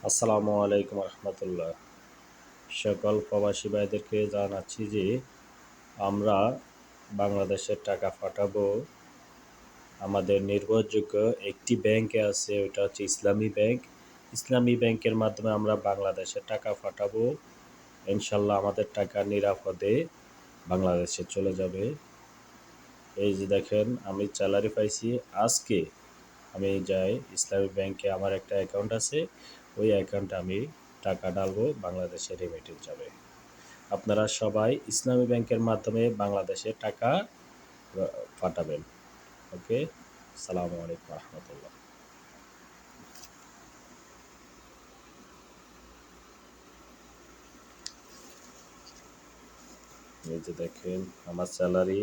আসসালামু আলাইকুম রহমতুল্লাহ। সকল প্রবাসী ভাইদেরকে জানাচ্ছি যে আমরা বাংলাদেশের টাকা পাঠাবো আমাদের নির্ভরযোগ্য একটি ব্যাংকে আছে, ওটা হচ্ছে ইসলামী ব্যাংক। ইসলামী ব্যাংকের মাধ্যমে আমরা বাংলাদেশে টাকা পাঠাবো। ইনশাল্লাহ আমাদের টাকা নিরাপদে বাংলাদেশে চলে যাবে। এই যে দেখেন, আমি স্যালারি পাইছি আজকে। আমি যাই ইসলামী ব্যাংকে, আমার একটা অ্যাকাউন্ট আছে, ওই অ্যাকাউন্টে আমি টাকা ডালবো, বাংলাদেশে রেমিটেন্স যাবে। আপনারা সবাই ইসলামী ব্যাংকের মাধ্যমে বাংলাদেশে টাকা পাঠাবেন। ওকে, আসসালামু আলাইকুম রহমতুল্লাহ। এই যে দেখেন আমার স্যালারি